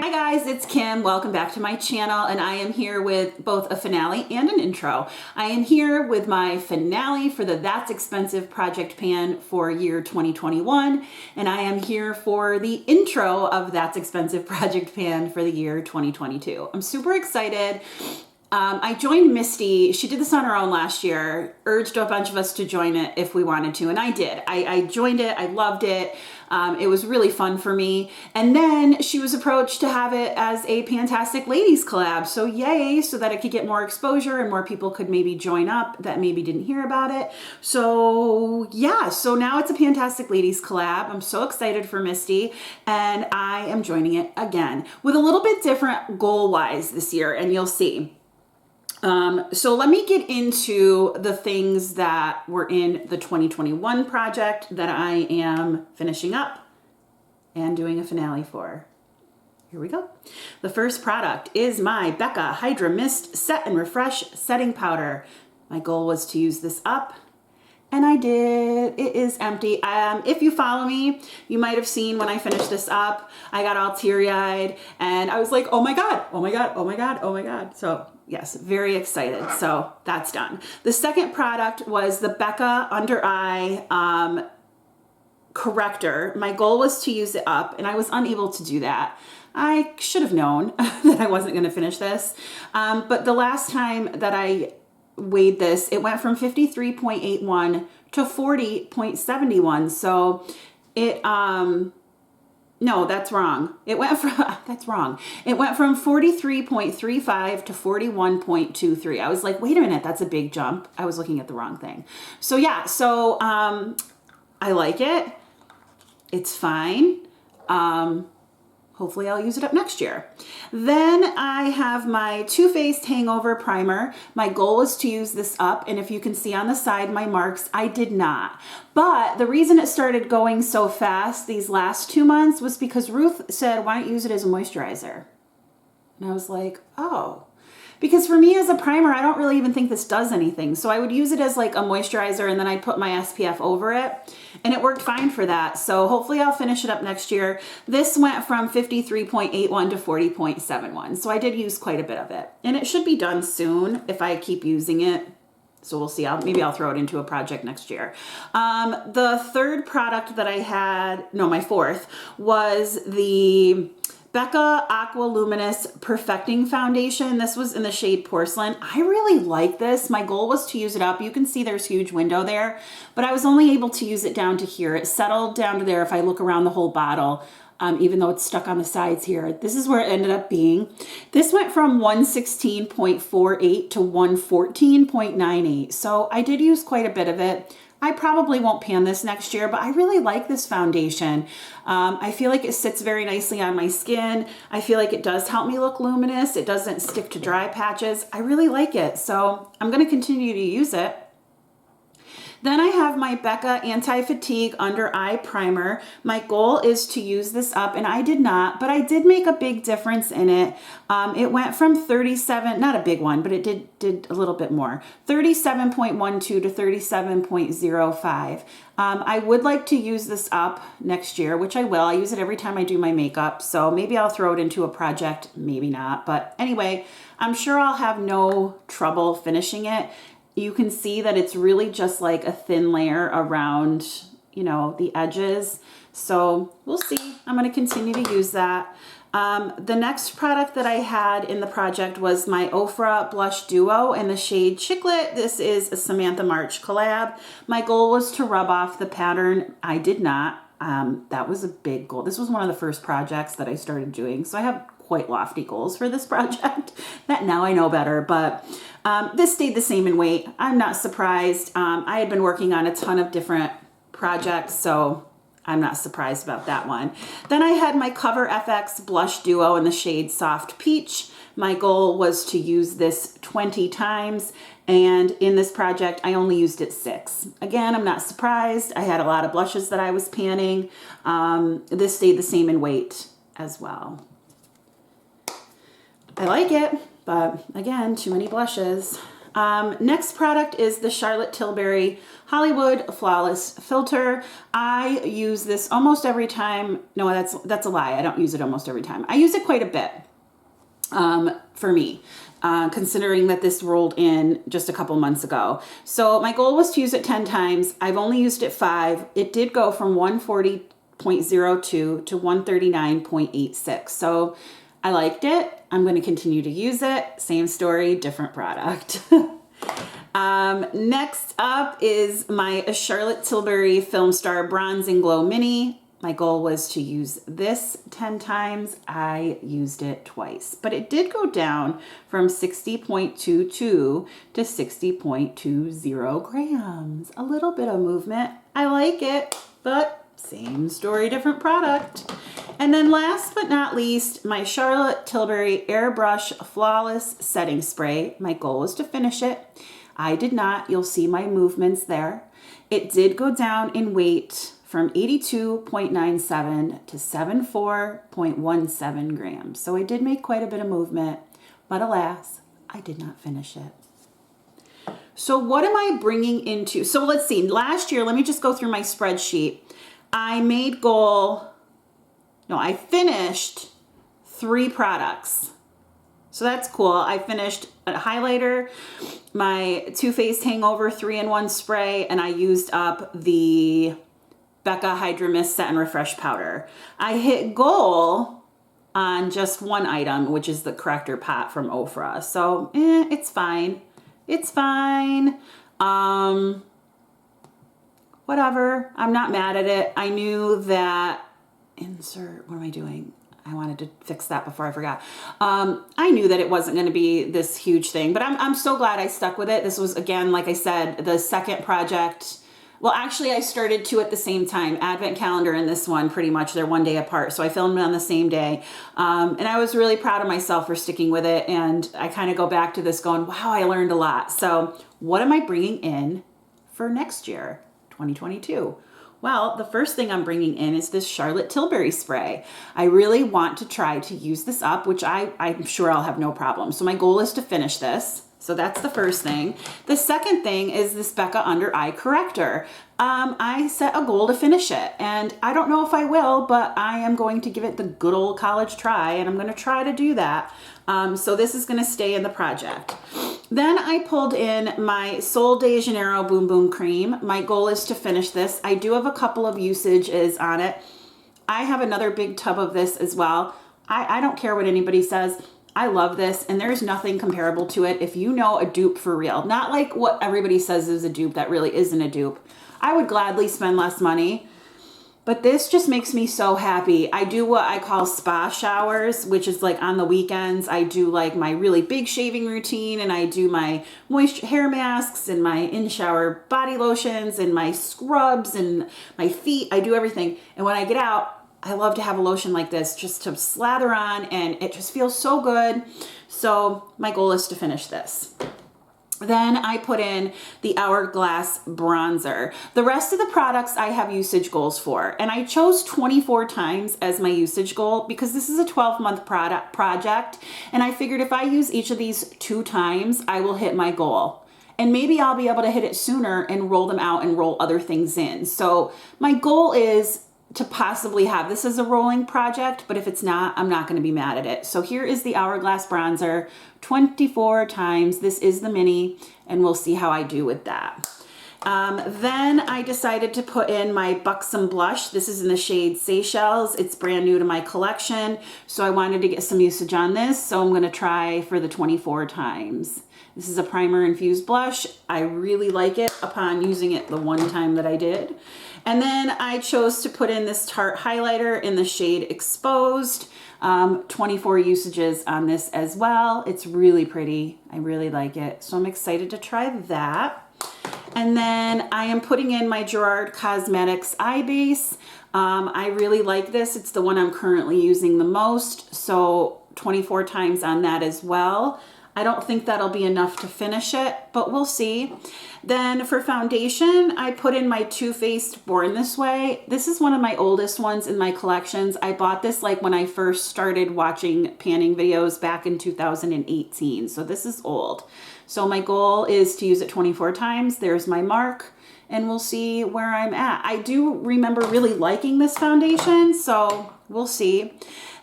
Hi guys, it's Kim. Welcome back to my channel, and I am here with both a finale and an intro. I am here with my finale for the That's Expensive project pan for year 2021, and I am here for the intro of That's Expensive project pan for the year 2022. I'm super excited. I joined Misty. She did this on her own last year, urged a bunch of us to join it if we wanted to, and I did. I joined it. I loved it. It was really fun for me. And then she was approached to have it as a Fantastic Ladies collab. So yay, so that it could get more exposure and more people could maybe join up that maybe didn't hear about it. So yeah, so now it's a Fantastic Ladies collab. I'm so excited for Misty, and I am joining it again with a little bit different goal-wise this year, and you'll see. So let me get into the things that were in the 2021 project that I am finishing up and doing a finale for. Here we go. The first product is my Becca Hydra Mist Set and Refresh Setting Powder. My goal was to use this up, and I did. It is empty. If you follow me, you might have seen when I finished this up, I got all teary-eyed and I was like, oh my God, oh my God, oh my God, oh my God. So yes, very excited. So that's done. The second product was the Becca Under Eye Corrector. My goal was to use it up, and I was unable to do that. I should have known that I wasn't going to finish this. But the last time that I weighed this, it went from 53.81 to 40.71. So it, no, that's wrong. It went from, that's wrong. It went from 43.35 to 41.23. I was like, wait a minute, that's a big jump. I was looking at the wrong thing. So yeah, so I like it. It's fine. Hopefully I'll use it up next year. Then I have my Too Faced Hangover Primer. My goal was to use this up, and if you can see on the side my marks, I did not. But the reason it started going so fast these last 2 months was because Ruth said, why don't you use it as a moisturizer? And I was like, oh. Because for me as a primer, I don't really even think this does anything. So I would use it as like a moisturizer, and then I'd put my SPF over it, and it worked fine for that. So hopefully I'll finish it up next year. This went from 53.81 to 40.71. So I did use quite a bit of it, and it should be done soon if I keep using it. So we'll see. Maybe I'll throw it into a project next year. The third product that I had, no, my fourth, was the Becca Aqua Luminous Perfecting Foundation. This was in the shade Porcelain. I really like this. My goal was to use it up. You can see there's a huge window there, but I was only able to use it down to here. It settled down to there if I look around the whole bottle, even though it's stuck on the sides here. This is where it ended up being. This went from 116.48 to 114.98. So I did use quite a bit of it. I probably won't pan this next year, but I really like this foundation. I feel like it sits very nicely on my skin. I feel like it does help me look luminous. It doesn't stick to dry patches. I really like it, so I'm going to continue to use it. Then I have my Becca AntiFatigue Under Eye Primer. My goal is to use this up, and I did not, but I did make a big difference in it. It went from 37, not a big one, but it did a little bit more, 37.12 to 37.05. I would like to use this up next year, which I will. I use it every time I do my makeup, so maybe I'll throw it into a project, maybe not. But anyway, I'm sure I'll have no trouble finishing it. You can see that it's really just like a thin layer around, you know, the edges. So we'll see. I'm going to continue to use that. The next product that I had in the project was my Ofra Blush Duo in the shade Chiclet. This is a Samantha March collab. My goal was to rub off the pattern. I did not. That was a big goal. This was one of the first projects that I started doing. So I have quite lofty goals for this project that now I know better, but this stayed the same in weight. I'm not surprised. I had been working on a ton of different projects, so I'm not surprised about that one. Then I had my Cover FX Blush Duo in the shade Soft Peach. My goal was to use this 20 times, and in this project, I only used it 6. Again, I'm not surprised. I had a lot of blushes that I was panning. This stayed the same in weight as well. I like it, but again, too many blushes. Next product is the Charlotte Tilbury Hollywood Flawless Filter. I use this almost every time. No, that's a lie. I don't use it almost every time. I use it quite a bit for me. Considering that this rolled in just a couple months ago. So my goal was to use it 10 times. I've only used it 5. It did go from 140.02 to 139.86. So I liked it. I'm going to continue to use it. Same story, different product. Next up is my Charlotte Tilbury Filmstar Bronze and Glow Mini. My goal was to use this 10 times. I used it twice, but it did go down from 60.22 to 60.20 grams. A little bit of movement. I like it, but same story, different product. And then last but not least, my Charlotte Tilbury Airbrush Flawless Setting Spray. My goal was to finish it. I did not. You'll see my movements there. It did go down in weight from 82.97 to 74.17 grams. So I did make quite a bit of movement, but alas, I did not finish it. So what am I bringing into? So let's see, last year, let me just go through my spreadsheet. I finished 3 products. So that's cool. I finished a highlighter, my Too Faced Hangover 3-in-1 spray, and I used up the Becca Hydra Mist Set and Refresh Powder. I hit goal on just one item, which is the Corrector pot from Ofra. So, it's fine. It's fine. Whatever. I'm not mad at it. I knew that, what am I doing? I wanted to fix that before I forgot. I knew that it wasn't going to be this huge thing, but I'm so glad I stuck with it. This was, again, like I said, the second project. Well, actually, I started 2 at the same time. Advent calendar and this one, pretty much, they're one day apart. So I filmed it on the same day. And I was really proud of myself for sticking with it. And I kind of go back to this going, wow, I learned a lot. So what am I bringing in for next year, 2022? Well, the first thing I'm bringing in is this Charlotte Tilbury spray. I really want to try to use this up, which I'm sure I'll have no problem. So my goal is to finish this. So that's the first thing. The second thing is this Becca Under Eye Corrector. I set a goal to finish it, and I don't know if I will, but I am going to give it the good old college try, and I'm going to try to do that. So this is going to stay in the project. Then I pulled in my Sol de Janeiro Boom Boom Cream. My goal is to finish this. I do have a couple of usages on it. I have another big tub of this as well. I don't care what anybody says. I love this, and there's nothing comparable to it. If you know a dupe for real, not like what everybody says is a dupe that really isn't a dupe, I would gladly spend less money, but this just makes me so happy. I do what I call spa showers, which is like on the weekends. I do like my really big shaving routine, and I do my moisture hair masks and my in-shower body lotions and my scrubs and my feet. I do everything, and when I get out, I love to have a lotion like this just to slather on, and it just feels so good. So my goal is to finish this. Then I put in the Hourglass Bronzer. The rest of the products I have usage goals for, and I chose 24 times as my usage goal because this is a 12-month project, and I figured if I use each of these 2 times, I will hit my goal. And maybe I'll be able to hit it sooner and roll them out and roll other things in. So my goal is to possibly have this as a rolling project, but if it's not, I'm not going to be mad at it. So here is the Hourglass Bronzer, 24 times. This is the mini, and we'll see how I do with that. Then I decided to put in my Buxom Blush. This is in the shade Seychelles. It's brand new to my collection, so I wanted to get some usage on this, so I'm going to try for the 24 times. This is a primer infused blush. I really like it upon using it the one time that I did. And then I chose to put in this Tarte highlighter in the shade Exposed. 24 usages on this as well. It's really pretty. I really like it. So I'm excited to try that. And then I am putting in my Gerard Cosmetics Eye Base. I really like this. It's the one I'm currently using the most. So 24 times on that as well. I don't think that'll be enough to finish it, but we'll see. Then for foundation, I put in my Too Faced Born This Way. This is one of my oldest ones in my collections. I bought this like when I first started watching panning videos back in 2018. So this is old. So my goal is to use it 24 times. There's my mark, and we'll see where I'm at. I do remember really liking this foundation, so we'll see.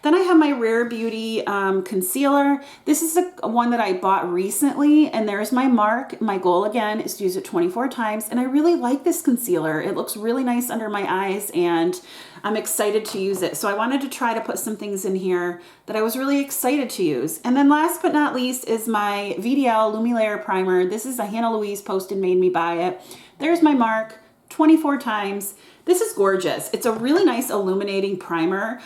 Then I have my Rare Beauty concealer. This is one that I bought recently, and there's my mark. My goal again is to use it 24 times, and I really like this concealer. It looks really nice under my eyes, and I'm excited to use it. So I wanted to try to put some things in here that I was really excited to use. And then last but not least is my VDL Lumilayer Primer. This is a Hannah Louise posted, made me buy it. There's my mark, 24 times. This is gorgeous. It's a really nice illuminating primer.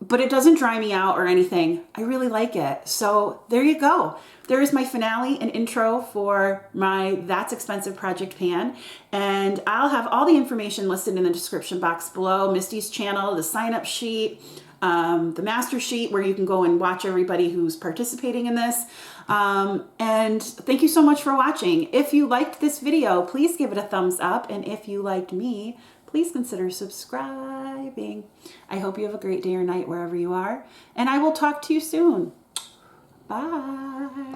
But it doesn't dry me out or anything. I really like it. So there you go. There is my finale and intro for my That's Expensive project pan. And I'll have all the information listed in the description box below. Misty's channel, the sign up sheet, the master sheet where you can go and watch everybody who's participating in this. And thank you so much for watching. If you liked this video, please give it a thumbs up. And if you liked me, please consider subscribing. I hope you have a great day or night wherever you are, and I will talk to you soon. Bye.